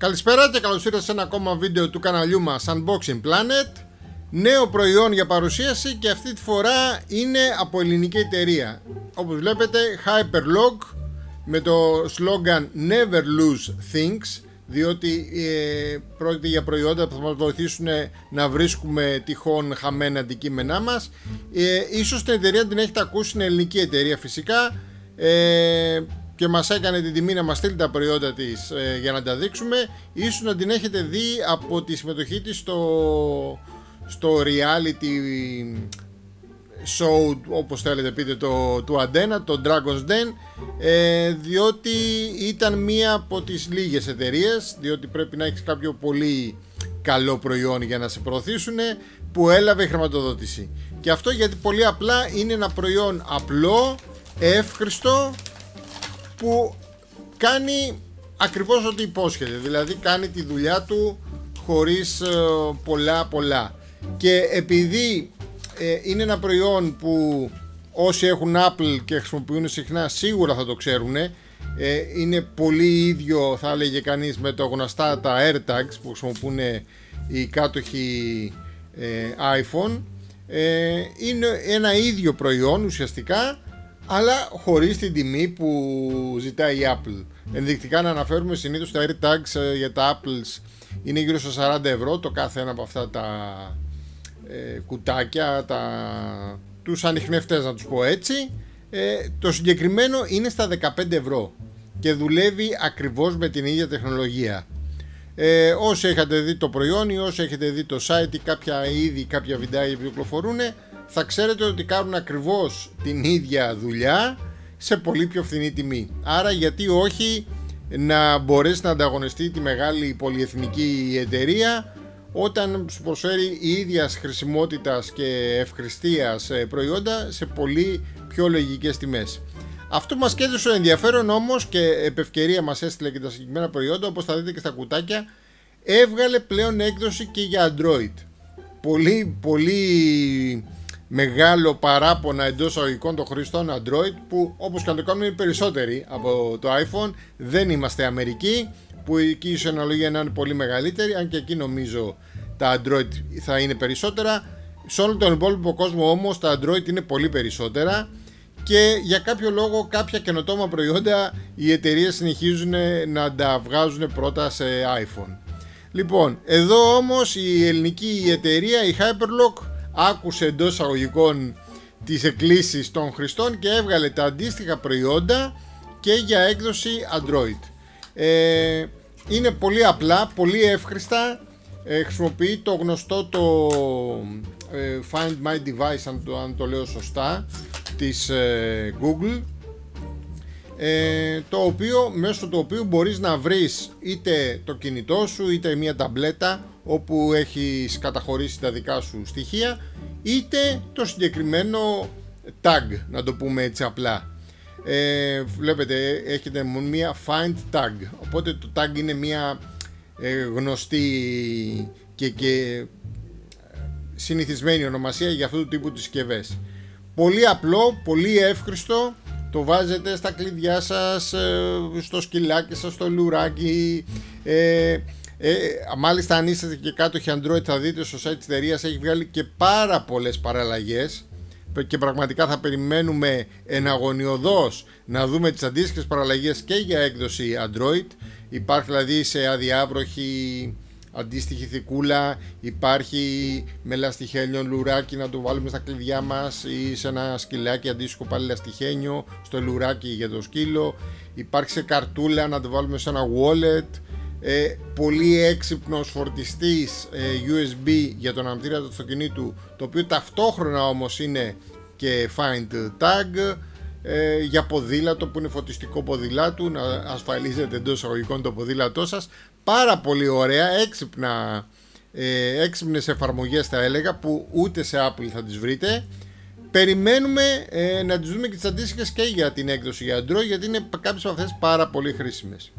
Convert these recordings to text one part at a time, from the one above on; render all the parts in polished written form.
Καλησπέρα και καλώς ήρθατε σε ένα ακόμα βίντεο του καναλιού μας Unboxing Planet. Νέο προϊόν για παρουσίαση και αυτή τη φορά είναι από ελληνική εταιρεία. Όπως βλέπετε, Hyperlog με το σλόγγαν Never Lose Things, διότι πρόκειται για προϊόντα που θα μας βοηθήσουν να βρίσκουμε τυχόν χαμένα αντικείμενά μας. Ίσως την εταιρεία την έχετε ακούσει, είναι ελληνική εταιρεία φυσικά, και μας έκανε την τιμή να μας στείλει τα προϊόντα της για να τα δείξουμε. Ίσως να την έχετε δει από τη συμμετοχή της στο reality show, όπως θέλετε πείτε, του Αντένα, το Dragon's Den, διότι ήταν μία από τις λίγες εταιρείες, διότι πρέπει να έχεις κάποιο πολύ καλό προϊόν για να σε προωθήσουν, που έλαβε χρηματοδότηση. Και αυτό γιατί πολύ απλά είναι ένα προϊόν απλό, εύχριστο, που κάνει ακριβώς ό,τι υπόσχεται, δηλαδή κάνει τη δουλειά του χωρίς πολλά. Και επειδή είναι ένα προϊόν που όσοι έχουν Apple και χρησιμοποιούν συχνά σίγουρα θα το ξέρουν, είναι πολύ ίδιο, θα έλεγε κανείς, με το γνωστά τα AirTags που χρησιμοποιούν οι κάτοχοι iPhone. Είναι ένα ίδιο προϊόν ουσιαστικά, αλλά χωρίς την τιμή που ζητάει η Apple. Ενδεικτικά να αναφέρουμε, συνήθως τα AirTags για τα Apples είναι γύρω στα 40 ευρώ το κάθε ένα από αυτά τα κουτάκια, τους ανιχνευτές να τους πω έτσι. Το συγκεκριμένο είναι στα 15 ευρώ και δουλεύει ακριβώς με την ίδια τεχνολογία. Όσοι έχετε δει το προϊόν ή όσοι έχετε δει το site ή κάποια βιντεάκια που κυκλοφορούν, θα ξέρετε ότι κάνουν ακριβώς την ίδια δουλειά σε πολύ πιο φθηνή τιμή. Άρα γιατί όχι να μπορέσει να ανταγωνιστεί τη μεγάλη πολυεθνική εταιρεία όταν σου προσφέρει η ίδιας χρησιμότητας και ευχρηστίας προϊόντα σε πολύ πιο λογικές τιμές. Αυτό μας κέντρισε ενδιαφέρον όμως και επ' ευκαιρία μας έστειλε και τα συγκεκριμένα προϊόντα, όπως θα δείτε και στα κουτάκια. Έβγαλε πλέον έκδοση και για Android. Πολύ μεγάλο παράπονα εντός αγωγικών των χρηστών Android, που όπως και να το κάνουν είναι περισσότεροι από το iPhone. Δεν είμαστε Αμερική, που εκεί η αναλογία να είναι πολύ μεγαλύτερη, αν και εκεί νομίζω τα Android θα είναι περισσότερα. Σε όλο τον υπόλοιπο κόσμο όμως τα Android είναι πολύ περισσότερα, και για κάποιο λόγο κάποια καινοτόμα προϊόντα οι εταιρείες συνεχίζουν να τα βγάζουν πρώτα σε iPhone. Λοιπόν, εδώ όμως η ελληνική εταιρεία, η Hyperlog, άκουσε εντός εισαγωγικών τις εκκλήσεις των χρηστών και έβγαλε τα αντίστοιχα προϊόντα και για έκδοση Android. Είναι πολύ απλά, πολύ εύχριστα, χρησιμοποιεί το γνωστό το Find My Device, αν το λέω σωστά, της Google, μέσω του οποίου μπορείς να βρεις είτε το κινητό σου είτε μια ταμπλέτα όπου έχεις καταχωρήσει τα δικά σου στοιχεία, είτε το συγκεκριμένο tag, να το πούμε έτσι απλά. Βλέπετε έχετε μια find tag, οπότε το tag είναι μια γνωστή και συνηθισμένη ονομασία για αυτού του τύπου τις συσκευές. Πολύ απλό, πολύ εύχριστο. Το βάζετε στα κλειδιά σας, στο σκυλάκι σας, στο λουράκι. Μάλιστα αν είστε και κάτοχοι Android θα δείτε στο site της εταιρείας έχει βγάλει και πάρα πολλές παραλλαγές, και πραγματικά θα περιμένουμε εναγωνιωδώς να δούμε τις αντίστοιχες παραλλαγές και για έκδοση Android. Υπάρχει δηλαδή σε αδιάβροχη αντίστοιχη θικούλα, υπάρχει με λαστιχένιο λουράκι να το βάλουμε στα κλειδιά μας, ή σε ένα σκυλάκι αντίστοιχο πάλι λαστιχένιο στο λουράκι για το σκύλο. Υπάρχει σε καρτούλα να το βάλουμε σε ένα wallet. Πολύ έξυπνος φορτιστής USB για τον αναπτήρα του αυτοκινήτου, το οποίο ταυτόχρονα όμως είναι και Find Tag. Για ποδήλατο που είναι φωτιστικό ποδήλατο, να ασφαλίζετε εντός εισαγωγικών το ποδήλατό σας. Πάρα πολύ ωραία, έξυπνες εφαρμογές θα έλεγα, που ούτε σε Apple θα τις βρείτε. Περιμένουμε να τις δούμε και τις αντίστοιχες και για την έκδοση για Android, γιατί είναι κάποιες από αυτές πάρα πολύ χρήσιμες.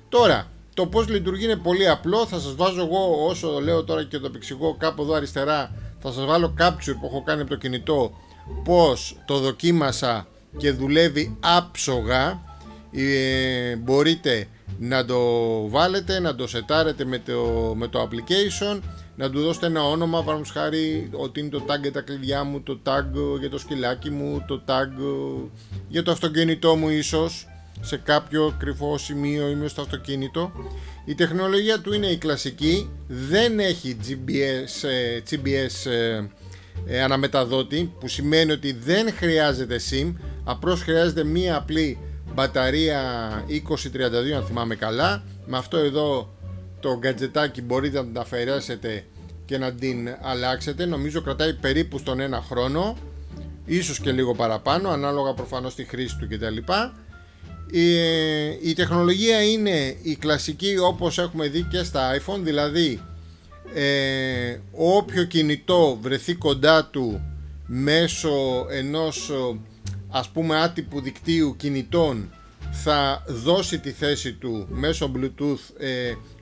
Τώρα, το πώς λειτουργεί είναι πολύ απλό. Θα σας βάζω εγώ, όσο λέω τώρα και το επεξηγώ, κάπου εδώ αριστερά θα σας βάλω capture που έχω κάνει από το κινητό, πώς το δοκίμασα και δουλεύει άψογα. Μπορείτε να το βάλετε, να το σετάρετε με το application, να του δώσετε ένα όνομα, παραδείγματος χάρη ότι είναι το tag για τα κλειδιά μου, το tag για το σκυλάκι μου, το tag για το αυτοκίνητό μου, ίσως σε κάποιο κρυφό σημείο είμαι στο αυτοκίνητο. Η τεχνολογία του είναι η κλασική, δεν έχει GPS αναμεταδότη, που σημαίνει ότι δεν χρειάζεται SIM, απλώς χρειάζεται μία απλή μπαταρία 2032 αν θυμάμαι καλά. Με αυτό εδώ το γκατζετάκι μπορείτε να την αφαιρέσετε και να την αλλάξετε. Νομίζω κρατάει περίπου στον 1 χρόνο, ίσως και λίγο παραπάνω, ανάλογα προφανώς τη χρήση του κτλ. Η τεχνολογία είναι η κλασική όπως έχουμε δει και στα iPhone, δηλαδή όποιο κινητό βρεθεί κοντά του μέσω ενός ας πούμε άτυπου δικτύου κινητών θα δώσει τη θέση του μέσω Bluetooth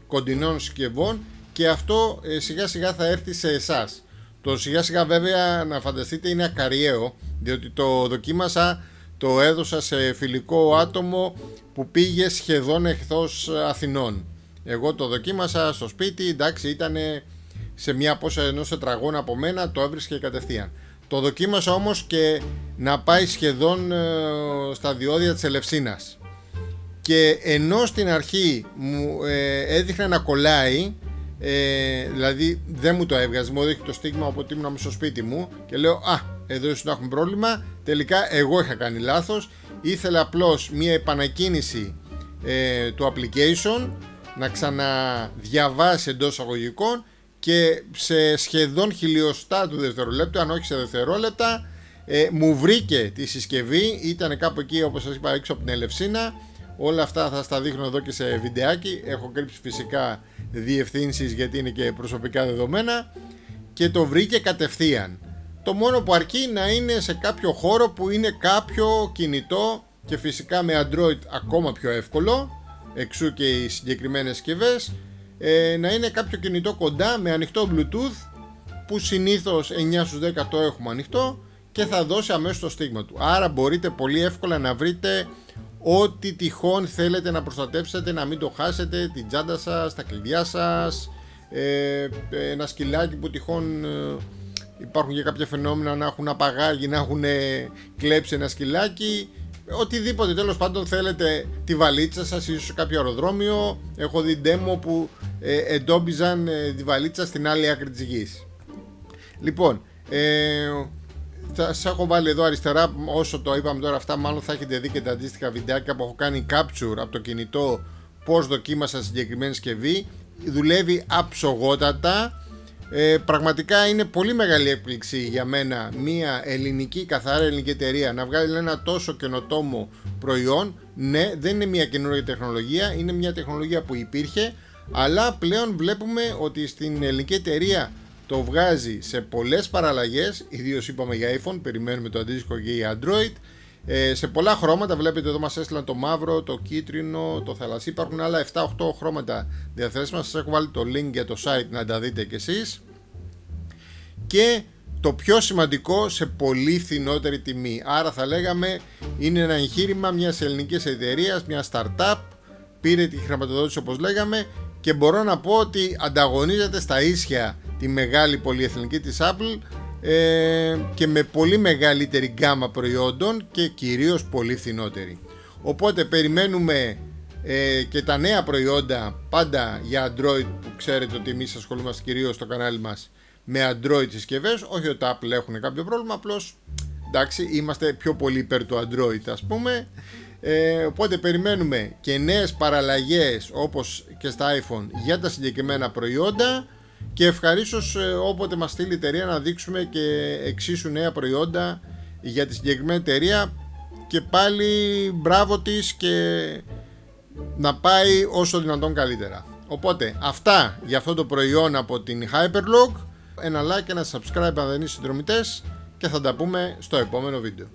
κοντινών συσκευών, και αυτό σιγά σιγά θα έρθει σε εσάς. Το σιγά σιγά βέβαια να φανταστείτε είναι ακαριαίο, διότι το δοκίμασα, το έδωσα σε φιλικό άτομο που πήγε σχεδόν εκτός Αθηνών. Εγώ το δοκίμασα στο σπίτι, εντάξει, ήταν σε μια απόσταση ενός τετραγώνα από μένα, το έβρισκε κατευθείαν. Το δοκίμασα όμως και να πάει σχεδόν στα διόδια της Ελευσίνας, και ενώ στην αρχή μου έδειχνε να κολλάει, δηλαδή δεν μου το έβγαζε, μου έδειχνε το στίγμα από ήμουν στο σπίτι μου και λέω εδώ ίσως να έχουμε πρόβλημα. Τελικά εγώ είχα κάνει λάθος, ήθελα απλώς μια επανακίνηση του application να ξαναδιαβάσει εντός εισαγωγικών, και σε σχεδόν χιλιοστά του δευτερολέπτου, αν όχι σε δευτερόλεπτα, μου βρήκε τη συσκευή. Ήταν κάπου εκεί όπως σας είπα έξω από την Ελευσίνα. Όλα αυτά θα στα δείχνω εδώ και σε βιντεάκι. Έχω κρύψει φυσικά διευθύνσεις γιατί είναι και προσωπικά δεδομένα, και το βρήκε κατευθείαν. Το μόνο που αρκεί να είναι σε κάποιο χώρο που είναι κάποιο κινητό, και φυσικά με Android ακόμα πιο εύκολο, εξού και οι συγκεκριμένες συσκευές, να είναι κάποιο κινητό κοντά με ανοιχτό Bluetooth, που συνήθως 9 στους 10 το έχουμε ανοιχτό, και θα δώσει αμέσως το στίγμα του. Άρα μπορείτε πολύ εύκολα να βρείτε ό,τι τυχόν θέλετε να προστατεύσετε, να μην το χάσετε, την τσάντα σας, τα κλειδιά σας, ένα σκυλάκι που τυχόν υπάρχουν και κάποια φαινόμενα να έχουν απαγάγει, να έχουν κλέψει ένα σκυλάκι, οτιδήποτε τέλος πάντων θέλετε, τη βαλίτσα σας, ίσως σε κάποιο αεροδρόμιο. Έχω δει demo που εντόπιζαν τη βαλίτσα στην άλλη άκρη της γης. Λοιπόν, θα σας έχω βάλει εδώ αριστερά, όσο το είπαμε τώρα αυτά, μάλλον θα έχετε δει και τα αντίστοιχα βιντεάκια που έχω κάνει capture από το κινητό, πώς δοκίμασα συγκεκριμένη συσκευή. Δουλεύει αψογότατα. Πραγματικά είναι πολύ μεγάλη έκπληξη για μένα μια ελληνική, καθαρά ελληνική εταιρεία να βγάλει ένα τόσο καινοτόμο προϊόν. Ναι, δεν είναι μια καινούργια τεχνολογία, είναι μια τεχνολογία που υπήρχε, αλλά πλέον βλέπουμε ότι στην ελληνική εταιρεία το βγάζει σε πολλές παραλλαγές, ιδίως είπαμε για iPhone, περιμένουμε το αντίστοιχο και για Android, σε πολλά χρώματα. Βλέπετε εδώ μας έστειλαν το μαύρο, το κίτρινο, το θαλασσί, υπάρχουν άλλα 7-8 χρώματα διαθέσιμα. Σας έχω βάλει το link για το site να τα δείτε κι εσείς, και το πιο σημαντικό, σε πολύ φθηνότερη τιμή. Άρα θα λέγαμε είναι ένα εγχείρημα μιας ελληνικής εταιρείας, μια startup, πήρε τη χρηματοδότηση όπως λέγαμε, και μπορώ να πω ότι ανταγωνίζεται στα ίσια τη μεγάλη πολυεθνική της Apple, και με πολύ μεγαλύτερη γκάμα προϊόντων και κυρίως πολύ φθηνότερη. Οπότε περιμένουμε και τα νέα προϊόντα πάντα για Android, που ξέρετε ότι εμείς ασχολούμαστε κυρίως στο κανάλι μας με Android συσκευές. Όχι ότι τα Apple έχουν κάποιο πρόβλημα, απλώς εντάξει, είμαστε πιο πολύ υπέρ του Android ας πούμε. Οπότε περιμένουμε και νέες παραλλαγές όπως και στα iPhone για τα συγκεκριμένα προϊόντα, και ευχαρίστως όποτε μας στείλει η εταιρεία να δείξουμε και εξίσου νέα προϊόντα για τη συγκεκριμένη εταιρεία, και πάλι μπράβο της, και να πάει όσο δυνατόν καλύτερα. Οπότε αυτά για αυτό το προϊόν από την Hyperlock. Ένα like, ένα subscribe αν δεν είστε συνδρομητές, και θα τα πούμε στο επόμενο βίντεο.